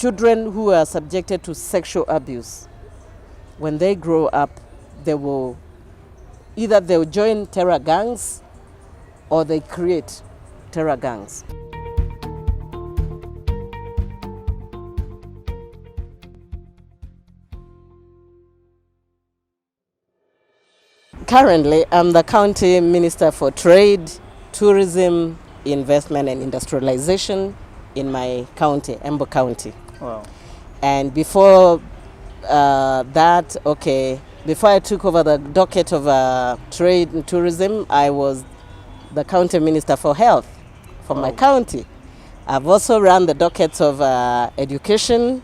children who are subjected to sexual abuse, when they grow up, they will either they'll join terror gangs or they create terror gangs. Currently, I'm the County Minister for Trade, Tourism, Investment and Industrialization in my county, Embu County. Wow. And before before I took over the docket of Trade and Tourism, I was the County Minister for Health for my county. I've also run the dockets of Education,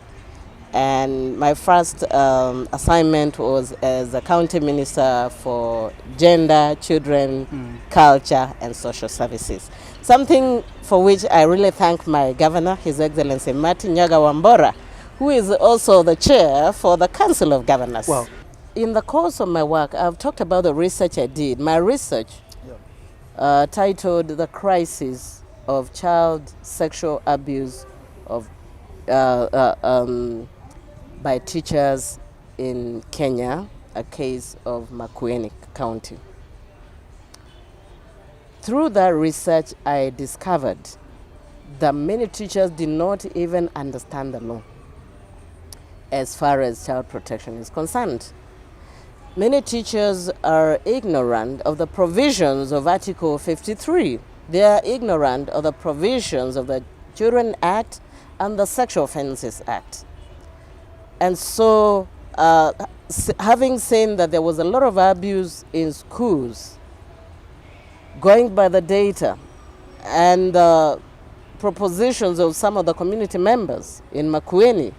and my first assignment was as the County Minister for Gender, Children, Culture and Social Services. Something for which I really thank my Governor, His Excellency Martin Nyaga Wambora, who is also the chair for the Council of Governors. Wow. In the course of my work, I've talked about the research I did. My research titled The Crisis of Child Sexual Abuse of by Teachers in Kenya, a case of Makueni County. Through that research, I discovered that many teachers did not even understand the law as far as child protection is concerned. Many teachers are ignorant of the provisions of Article 53. They are ignorant of the provisions of the Children Act and the Sexual Offences Act. And so, having seen that there was a lot of abuse in schools, going by the data and the propositions of some of the community members in Makueni,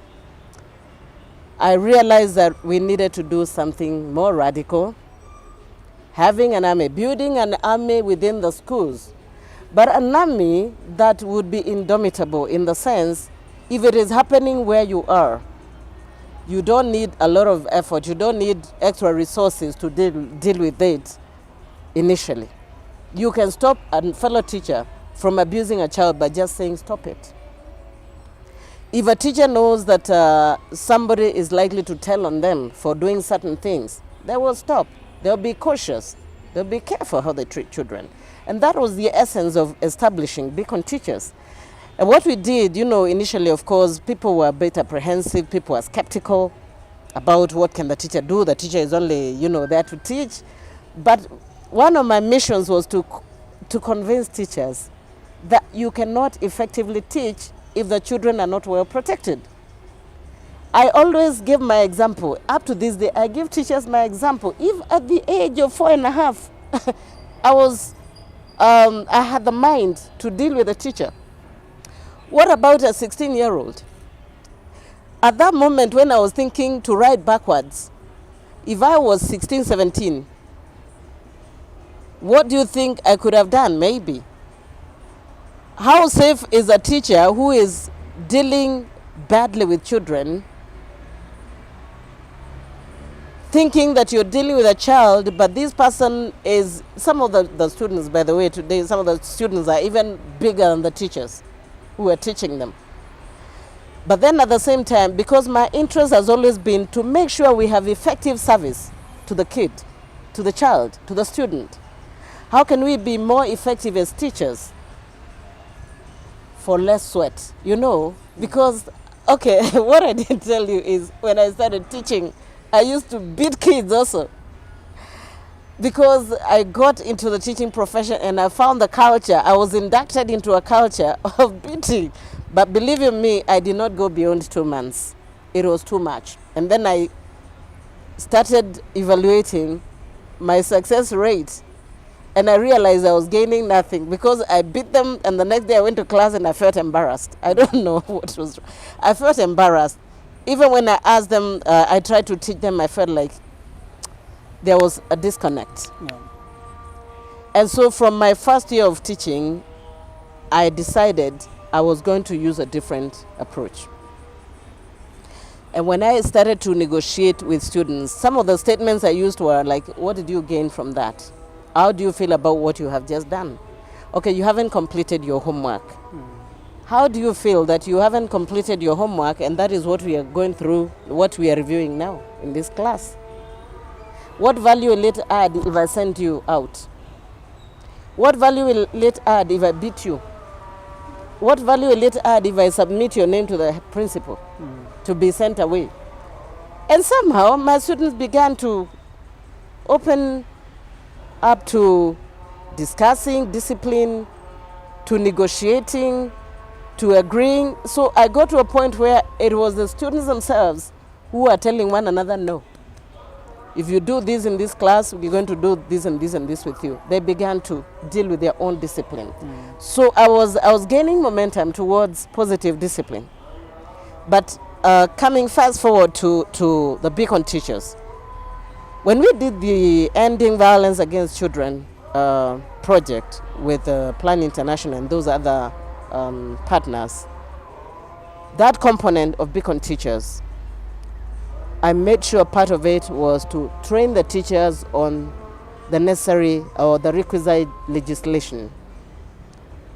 I realized that we needed to do something more radical, having an army, building an army within the schools, but an army that would be indomitable in the sense, if it is happening where you are, you don't need a lot of effort, you don't need extra resources to deal with it initially. You can stop a fellow teacher from abusing a child by just saying stop it. If a teacher knows that somebody is likely to tell on them for doing certain things, they will stop. They'll be cautious. They'll be careful how they treat children. And that was the essence of establishing beacon teachers. And what we did, initially, of course, people were a bit apprehensive. People were skeptical about what can the teacher do. The teacher is only, there to teach. But one of my missions was to convince teachers that you cannot effectively teach if the children are not well protected. I always give my example. Up to this day, I give teachers my example. If at the age of 4.5, I had the mind to deal with a teacher, what about a 16-year-old? At that moment when I was thinking to write backwards, if I was 16, 17, what do you think I could have done? Maybe. How safe is a teacher who is dealing badly with children, thinking that you're dealing with a child, but this person is, some of the students, by the way, today, some of the students are even bigger than the teachers who are teaching them. But then at the same time, because my interest has always been to make sure we have effective service to the kid, to the child, to the student. How can we be more effective as teachers for less sweat? Because, what I didn't tell you is when I started teaching, I used to beat kids also. Because I got into the teaching profession and I found the culture. I was inducted into a culture of beating. But believe you me, I did not go beyond 2 months. It was too much. And then I started evaluating my success rate. And I realized I was gaining nothing because I beat them, and the next day I went to class and I felt embarrassed. I don't know what was wrong. I felt embarrassed. Even when I asked them, I tried to teach them, I felt like there was a disconnect. Yeah. And so from my first year of teaching, I decided I was going to use a different approach. And when I started to negotiate with students, some of the statements I used were like, what did you gain from that? How do you feel about what you have just done? Okay, you haven't completed your homework. How do you feel that you haven't completed your homework and that is what we are going through, what we are reviewing now in this class? What value will it add if I send you out? What value will it add if I beat you? What value will it add if I submit your name to the principal to be sent away? And somehow my students began to open up to discussing discipline, to negotiating, to agreeing. So I got to a point where it was the students themselves who are telling one another, no. If you do this in this class, we're going to do this and this and this with you. They began to deal with their own discipline. So I was gaining momentum towards positive discipline. But coming fast forward to the Beacon teachers, when we did the Ending Violence Against Children project with Plan International and those other partners, that component of Beacon teachers, I made sure part of it was to train the teachers on the necessary or the requisite legislation,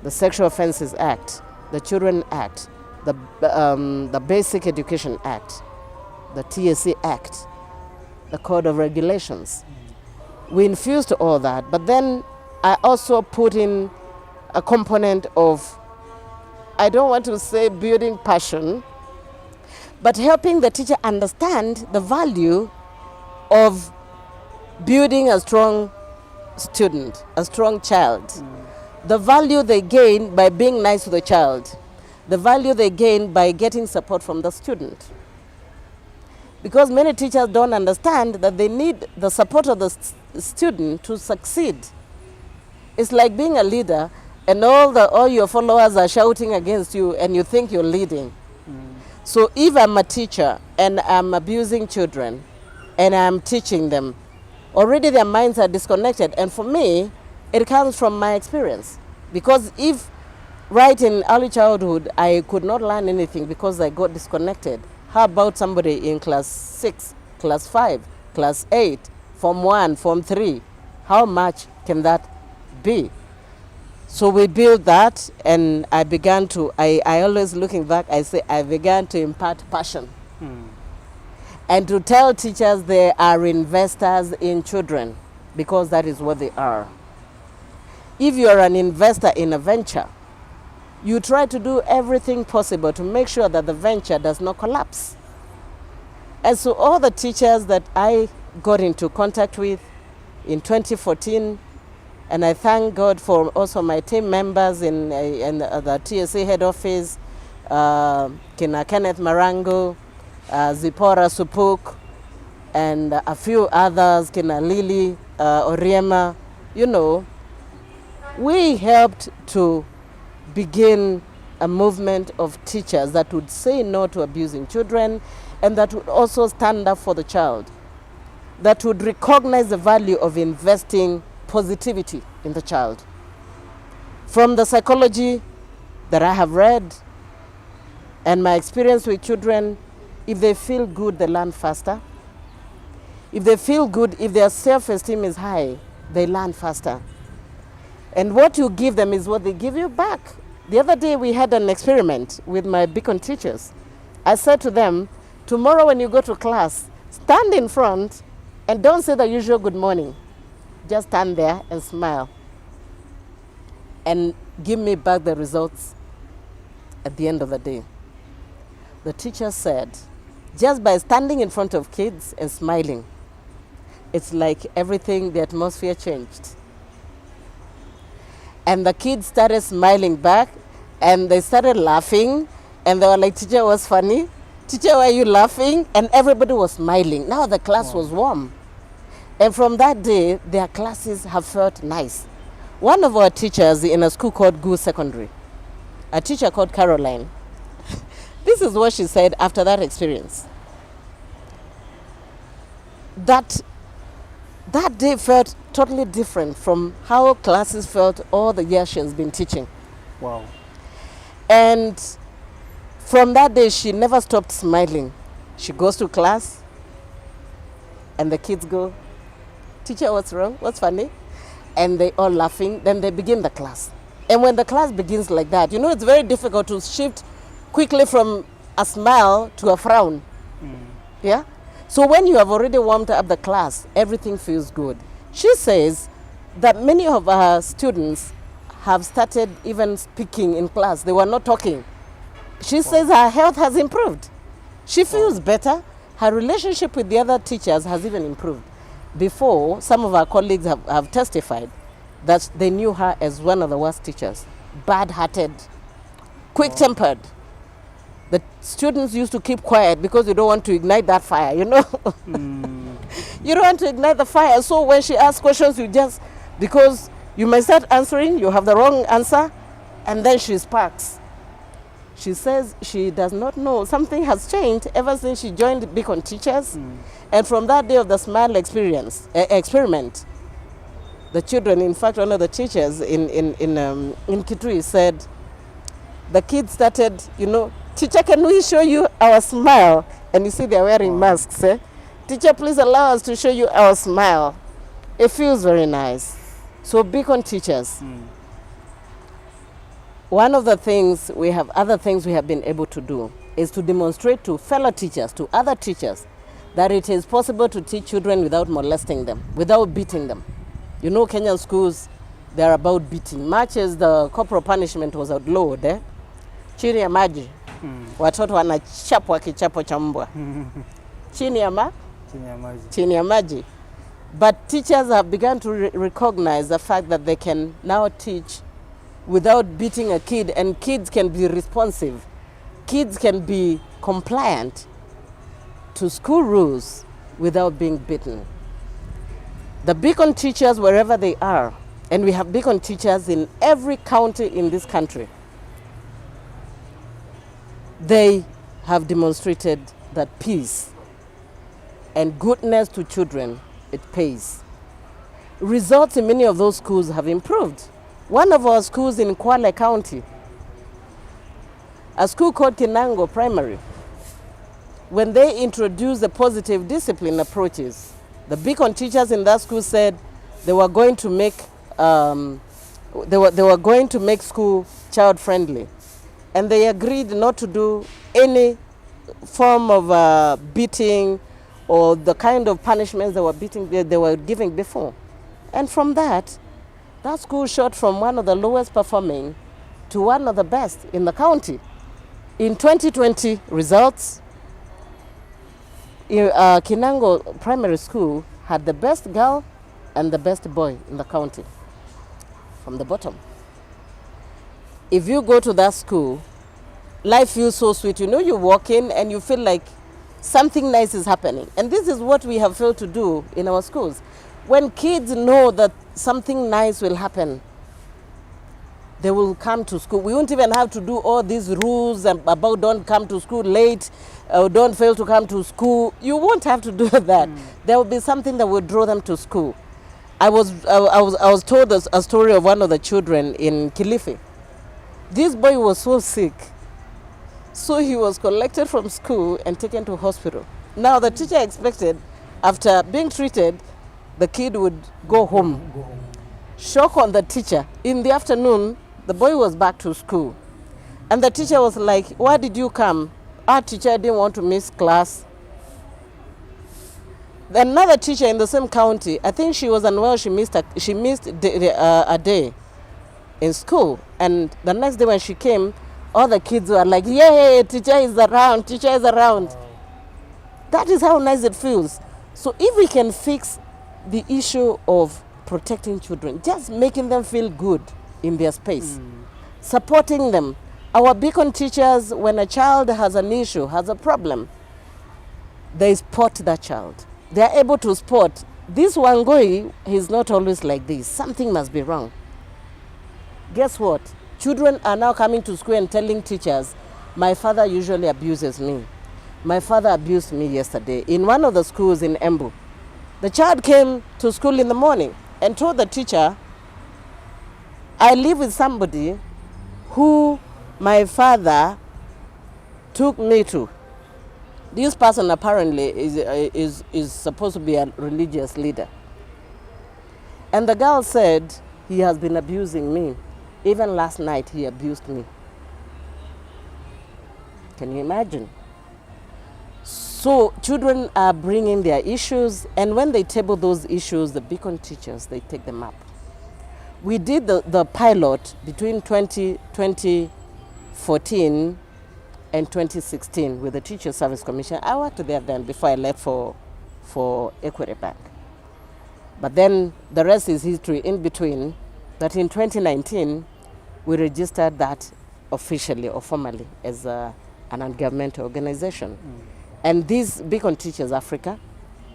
the Sexual Offences Act, the Children Act, the Basic Education Act, the TSC Act, the Code of Regulations. We infused all that, but then I also put in a component of, I don't want to say building passion, but helping the teacher understand the value of building a strong student, a strong child. The value they gain by being nice to the child. The value they gain by getting support from the student. Because many teachers don't understand that they need the support of the student to succeed. It's like being a leader and all your followers are shouting against you and you think you're leading. So if I'm a teacher and I'm abusing children and I'm teaching them, already their minds are disconnected. And for me, it comes from my experience. Because if right in early childhood, I could not learn anything because I got disconnected, how about somebody in class 6, class 5, class 8, form 1, form 3? How much can that be? So we built that, and I began to, I always looking back, I say I began to impart passion. And to tell teachers they are investors in children, because that is what they are. If you are an investor in a venture, you try to do everything possible to make sure that the venture does not collapse. And so all the teachers that I got into contact with in 2014, and I thank God for also my team members in the TSA head office, Kina Kenneth Marango, Zipporah Supuk, and a few others, Kina Lily, Oriema. You know, we helped to begin a movement of teachers that would say no to abusing children and that would also stand up for the child, that would recognize the value of investing positivity in the child. From the psychology that I have read and my experience with children, if they feel good, they learn faster. If they feel good, if their self-esteem is high, they learn faster. And what you give them is what they give you back. The other day we had an experiment with my Beacon teachers. I said to them, tomorrow when you go to class, stand in front and don't say the usual good morning. Just stand there and smile and give me back the results at the end of the day. The teacher said, just by standing in front of kids and smiling, it's like everything, the atmosphere changed. And the kids started smiling back and they started laughing and they were like, teacher was funny. Teacher, why are you laughing? And everybody was smiling. Now the class was warm. And from that day, their classes have felt nice. One of our teachers in a school called Goose Secondary, a teacher called Caroline, this is what she said after that experience. That day felt totally different from how classes felt all the years she's been teaching. Wow. And from that day, she never stopped smiling. She goes to class, and the kids go, teacher, what's wrong? What's funny? And they all laughing. Then they begin the class. And when the class begins like that, you know, it's very difficult to shift quickly from a smile to a frown. Yeah? So when you have already warmed up the class, everything feels good. She says that many of her students have started even speaking in class. They were not talking. She says her health has improved. She feels better. Her relationship with the other teachers has even improved. Before, some of our colleagues have testified that they knew her as one of the worst teachers. Bad-hearted, quick-tempered. The students used to keep quiet because you don't want to ignite that fire, you know. You don't want to ignite the fire. So when she asks questions, you just, because you may start answering, you have the wrong answer, and then she sparks. She says she does not know. Something has changed ever since she joined Beacon Teachers. And from that day of the smile experiment, the children, in fact, one of the teachers in Kitui said, the kids started, you know, teacher, can we show you our smile? And you see they're wearing masks. Eh? Teacher, please allow us to show you our smile. It feels very nice. So Beacon Teachers, one of the things we have, other things we have been able to do is to demonstrate to fellow teachers, to other teachers, that it is possible to teach children without molesting them, without beating them. You know, Kenyan schools, they're about beating. Much as the corporal punishment was outlawed, chini ya maji, watoto wanachapwa kichapo cha mbwa. Chini ya maji. But teachers have begun to recognize the fact that they can now teach without beating a kid, and kids can be responsive. Kids can be compliant to school rules without being beaten. The Beacon Teachers, wherever they are, and we have Beacon Teachers in every county in this country, they have demonstrated that peace and goodness to children, it pays. Results in many of those schools have improved. One of our schools in Kwale County, a school called Kinango Primary, when they introduced the positive discipline approaches, the Beacon Teachers in that school said they were going to make school child friendly, and they agreed not to do any form of beating or the kind of punishments they were giving before. And from that school shot from one of the lowest performing to one of the best in the county. In 2020 results, Kinango Primary School had the best girl and the best boy in the county, from the bottom. If you go to that school, life feels so sweet. You know, you walk in and you feel like something nice is happening. And this is what we have failed to do in our schools. When kids know that something nice will happen, they will come to school. We won't even have to do all these rules about don't come to school late, or don't fail to come to school. You won't have to do that. There will be something that will draw them to school. I was told a story of one of the children in Kilifi. This boy was so sick, so he was collected from school and taken to hospital. Now the teacher expected, after being treated, the kid would go home. Shock on the teacher. In the afternoon, the boy was back to school. And the teacher was like, why did you come? Our teacher didn't want to miss class. Another teacher in the same county, I think she was unwell, she missed a day in school. And the next day when she came, all the kids were like, yay, teacher is around, teacher is around. That is how nice it feels. So if we can fix the issue of protecting children, just making them feel good in their space, supporting them. Our Beacon Teachers, when a child has an issue, has a problem, they spot that child. They are able to spot, this Wangoi, he's not always like this. Something must be wrong. Guess what? Children are now coming to school and telling teachers, my father usually abuses me. My father abused me yesterday. In one of the schools in Embu, the child came to school in the morning and told the teacher, I live with somebody who my father took me to. This person apparently is supposed to be a religious leader. And the girl said, he has been abusing me. Even last night, he abused me. Can you imagine? So children are bringing their issues, and when they table those issues, the beacon teachers, they take them up. We did the pilot between 2014 and 2016 with the Teacher Service Commission. I worked there then before I left for Equity Bank. But then the rest is history in between, that in 2019, we registered that officially or formally as an non-governmental organization. And this Beacon Teachers Africa,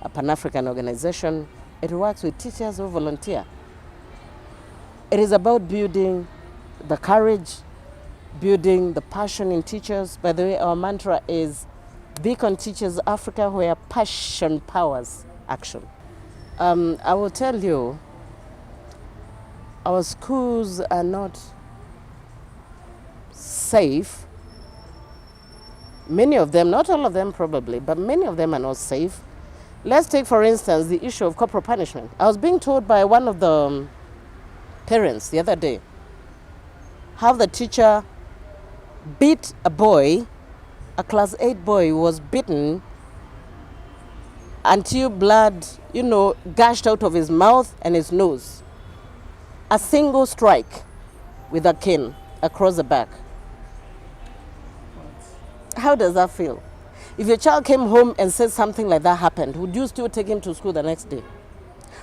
a Pan-African organization, it works with teachers who volunteer. It is about building the courage, building the passion in teachers. By the way, our mantra is Beacon Teachers Africa, where passion powers action. I will tell you, our schools are not safe. Many of them, not all of them probably, but many of them are not safe. Let's take, for instance, the issue of corporal punishment. I was being told by one of the parents the other day how the teacher beat a boy, a class 8 boy was beaten until blood, gushed out of his mouth and his nose. A single strike with a cane across the back. How does that feel? If your child came home and said something like that happened, would you still take him to school the next day?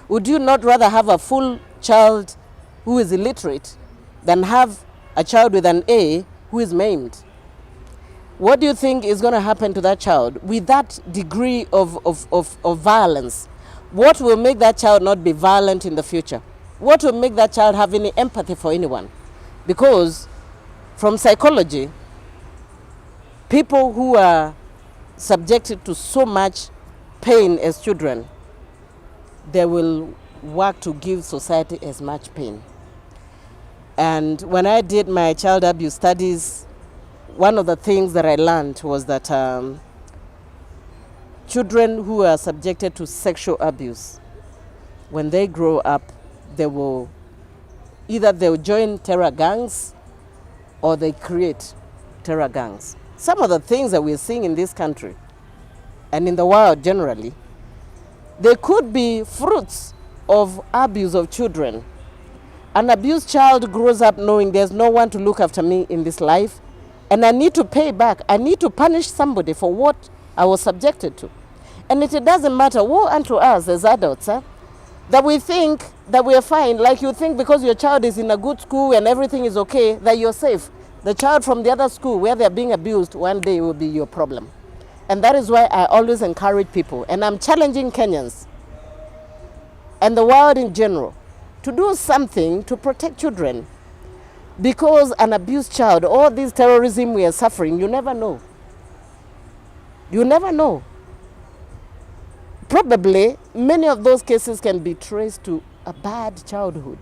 Would you not rather have a full child who is illiterate than have a child with an A who is maimed? What do you think is going to happen to that child with that degree of violence? What will make that child not be violent in the future? What will make that child have any empathy for anyone? Because from psychology, people who are subjected to so much pain as children, they will work to give society as much pain. And when I did my child abuse studies, one of the things that I learned was that children who are subjected to sexual abuse, when they grow up, they'll join terror gangs or they create terror gangs. Some of the things that we're seeing in this country and in the world generally, they could be fruits of abuse of children. An abused child grows up knowing there's no one to look after me in this life, and I need to pay back. I need to punish somebody for what I was subjected to. And it doesn't matter, woe unto us as adults, that we think that we are fine. Like you think because your child is in a good school and everything is okay, that you're safe. The child from the other school where they're being abused, one day will be your problem. And that is why I always encourage people, and I'm challenging Kenyans and the world in general to do something to protect children. Because an abused child, all this terrorism we are suffering, you never know. You never know. Probably many of those cases can be traced to a bad childhood,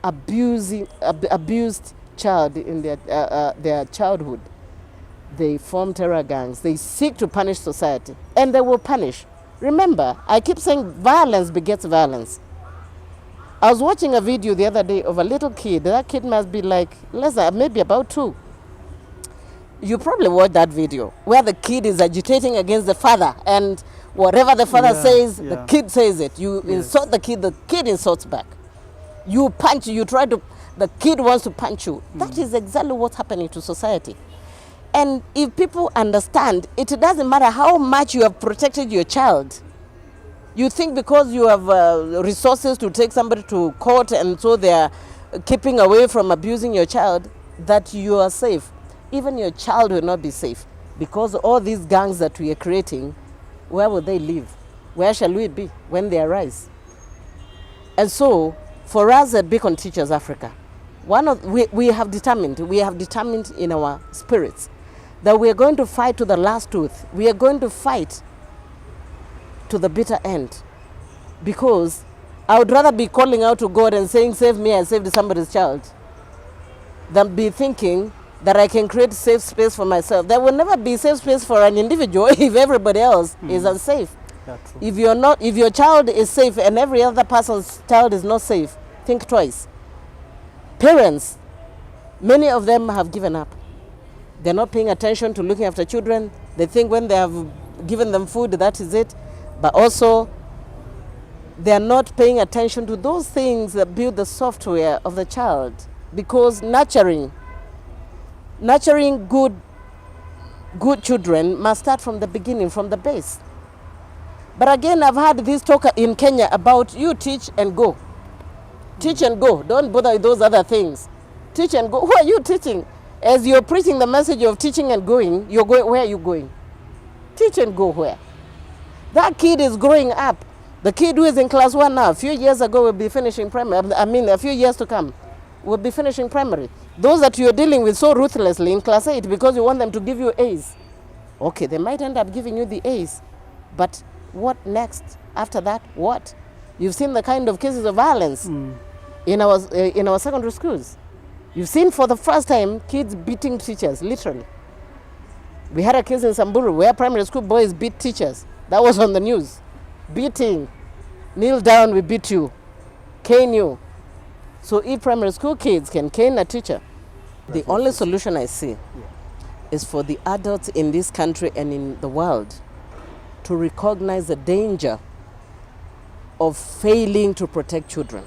abused child in their childhood. They form terror gangs. They seek to punish society, and they will punish. Remember, I keep saying violence begets violence. I was watching a video the other day of a little kid. That kid must be like maybe about 2. You probably watched that video where the kid is agitating against the father, and whatever the father says, the kid says it. You insult the kid insults back. You punch, the kid wants to punch you. That is exactly what's happening to society. And if people understand, it doesn't matter how much you have protected your child. You think because you have resources to take somebody to court and so they are keeping away from abusing your child, that you are safe. Even your child will not be safe, because all these gangs that we are creating, where will they live? Where shall we be when they arise? And so, for us at Beacon Teachers Africa, we have determined in our spirits that we are going to fight to the last tooth. We are going to fight to the bitter end, because I would rather be calling out to God and saying, save me, I saved somebody's child, than be thinking that I can create safe space for myself. There will never be safe space for an individual if everybody else is unsafe. If your child is safe and every other person's child is not safe, think twice. Parents, Many of them have given up. They're not paying attention to looking after children. They think when they have given them food, that is it. But also, they're not paying attention to those things that build the software of the child. Because nurturing good children must start from the beginning, from the base. But again, I've heard this talk in Kenya about you teach and go. Teach and go. Don't bother with those other things. Teach and go. Who are you teaching? As you're preaching the message of teaching and going, you're going. Where are you going? Teach and go where? That kid is growing up. The kid who is in class 1 now, a few years ago will be finishing primary. I mean, a few years to come, will be finishing primary. Those that you're dealing with so ruthlessly in class 8 because you want them to give you A's. Okay, they might end up giving you the A's. But what next? After that, what? You've seen the kind of cases of violence in our secondary schools. You've seen for the first time kids beating teachers, literally. We had a case in Samburu where primary school boys beat teachers. That was on the news. Beating. Kneel down, we beat you. Cane you. So if primary school kids can cane a teacher, the only solution I see is for the adults in this country and in the world to recognize the danger of failing to protect children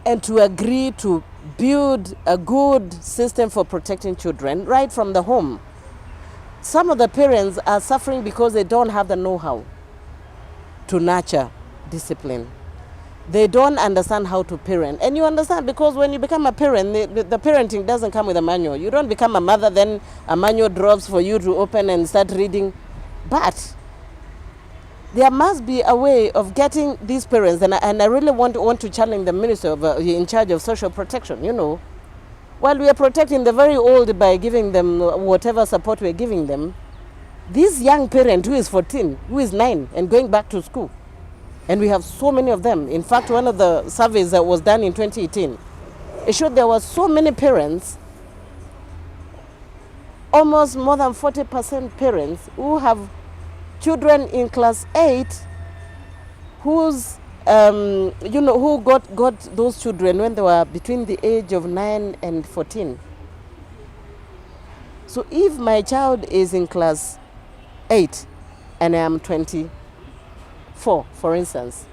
and to agree to build a good system for protecting children right from the home. Some of the parents are suffering because they don't have the know-how to nurture discipline. They don't understand how to parent. And you understand because when you become a parent, the parenting doesn't come with a manual. You don't become a mother, then a manual drops for you to open and start reading. But there must be a way of getting these parents, and I really want to challenge the minister in charge of social protection, you know. While we are protecting the very old by giving them whatever support we're giving them, this young parent who is 14, who is 9 and going back to school, and we have so many of them. In fact, one of the surveys that was done in 2018, it showed there were so many parents, almost more than 40% parents who have children in class 8 whose who got those children when they were between the age of 9 and 14. So if my child is in class 8 and I am 24, for instance,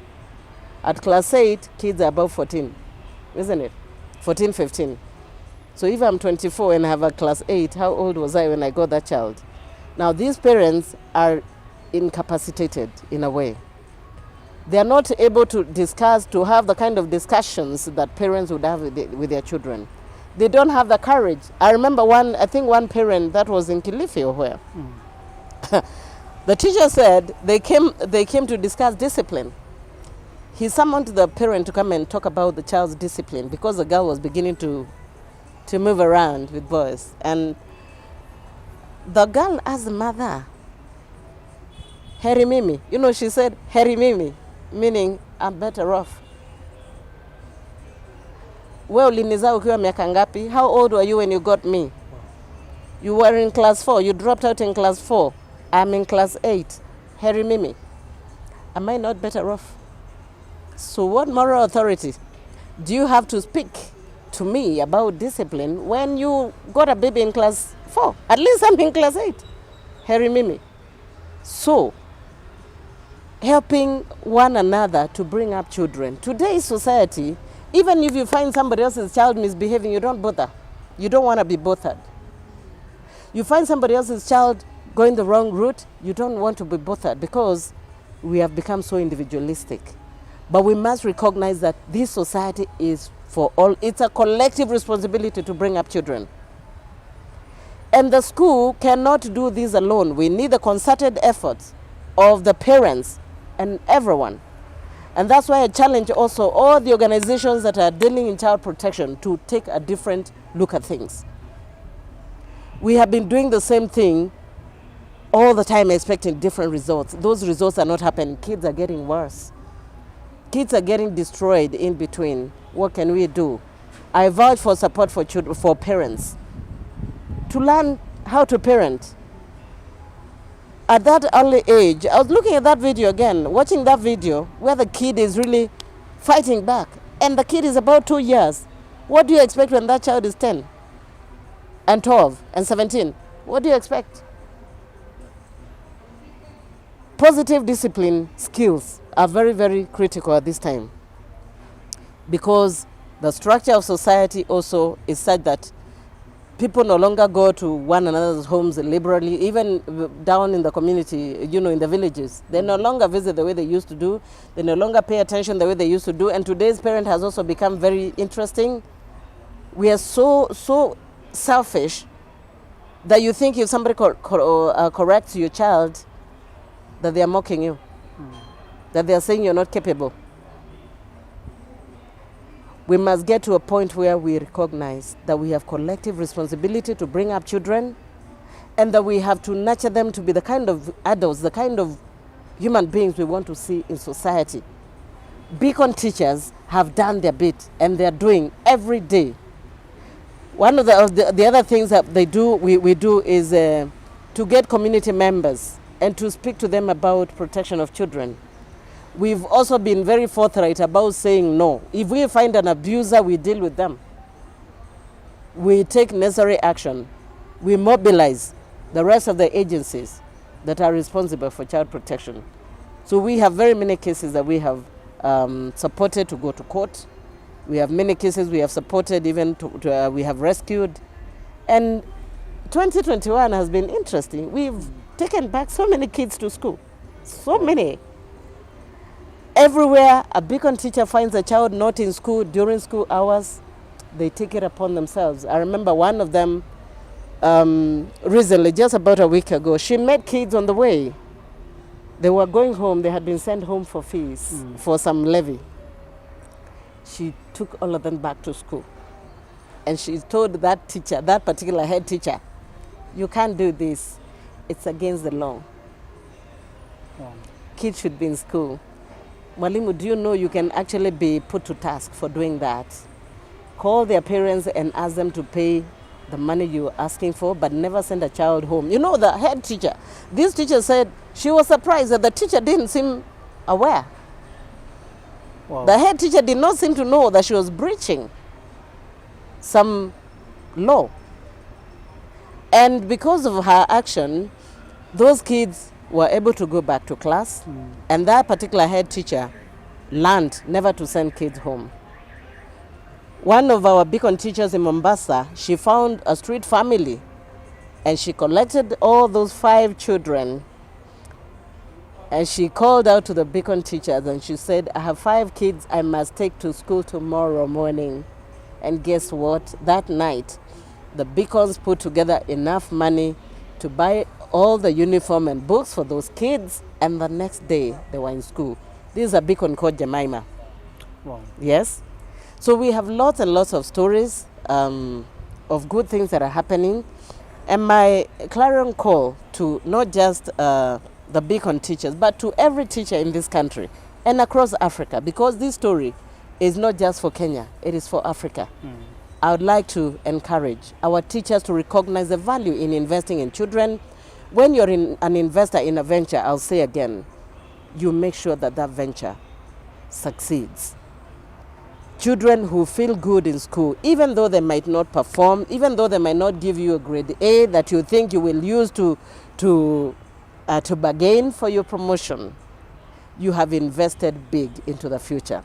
at class 8, kids are above 14, isn't it? 14, 15. So if I'm 24 and I have a class 8, how old was I when I got that child? Now these parents are incapacitated in a way. They are not able to have the kind of discussions that parents would have with their children. They don't have the courage. I remember one parent that was in Kilifi or where. The teacher said they came to discuss discipline. He summoned the parent to come and talk about the child's discipline because the girl was beginning to move around with boys. And the girl asked the mother, Heri Mimi. You know, she said, Heri Mimi, meaning I'm better off. Wewe ulinizaa ukiwa miaka ngapi? How old were you when you got me? You were in class 4. You dropped out in class 4. I'm in class 8. Heri Mimi. Am I not better off? So what moral authority do you have to speak to me about discipline when you got a baby in class 4? At least I'm in class 8. Heri Mimi. So, helping one another to bring up children. Today's society, even if you find somebody else's child misbehaving, you don't bother. You don't want to be bothered. You find somebody else's child going the wrong route, you don't want to be bothered because we have become so individualistic. But we must recognize that this society is for all. It's a collective responsibility to bring up children. And the school cannot do this alone. We need the concerted efforts of the parents and everyone. And that's why I challenge also all the organizations that are dealing in child protection to take a different look at things. We have been doing the same thing all the time, expecting different results. Those results are not happening. Kids are getting worse. Kids are getting destroyed in between. What can we do? I vouch for support for children, for parents, to learn how to parent. At that early age, I was looking at that video again, watching that video where the kid is really fighting back. And the kid is about 2 years. What do you expect when that child is 10 and 12 and 17? What do you expect? Positive discipline skills are very, very critical at this time, because the structure of society also is such that people no longer go to one another's homes liberally, even down in the community, you know, in the villages. They no longer visit the way they used to do. They no longer pay attention the way they used to do. And today's parent has also become very interesting. We are so selfish that you think if somebody corrects your child, that they are mocking you, that they are saying you're not capable. We must get to a point where we recognize that we have collective responsibility to bring up children, and that we have to nurture them to be the kind of adults, the kind of human beings we want to see in society. Beacon teachers have done their bit, and they're doing every day. One of the other things that they do, we do, is to get community members and to speak to them about protection of children. We've also been very forthright about saying no. If we find an abuser, we deal with them. We take necessary action. We mobilize the rest of the agencies that are responsible for child protection. So we have very many cases that we have supported to go to court. We have many cases we have supported, even we have rescued. And 2021 has been interesting. We've taken back so many kids to school, so many. Everywhere a Beacon teacher finds a child not in school during school hours, they take it upon themselves. I remember one of them recently, just about a week ago, she met kids on the way. They were going home, they had been sent home for fees, for some levy. She took all of them back to school. And she told that teacher, that particular head teacher, you can't do this. It's against the law. Kids should be in school. Mwalimu, do you know you can actually be put to task for doing that? Call their parents and ask them to pay the money you're asking for, but never send a child home. You know, the head teacher, this teacher said she was surprised that the teacher didn't seem aware. Wow. The head teacher did not seem to know that she was breaching some law. And because of her action, those kids were able to go back to class, and that particular head teacher learned never to send kids home. One of our Beacon teachers in Mombasa, she found a street family, and she collected all those 5 children, and she called out to the Beacon teachers, and she said, I have 5 kids I must take to school tomorrow morning. And guess what? That night, the Beacons put together enough money to buy all the uniform and books for those kids, and the next day they were in school. This is a Beacon called Jemima. Wow. Yes? So we have lots and lots of stories of good things that are happening. And my clarion call to not just the Beacon teachers, but to every teacher in this country and across Africa, because this story is not just for Kenya, it is for Africa. I would like to encourage our teachers to recognize the value in investing in children. When you're an investor in a venture, I'll say again, you make sure that that venture succeeds. Children who feel good in school, even though they might not perform, even though they might not give you a grade A that you think you will use to bargain for your promotion, you have invested big into the future.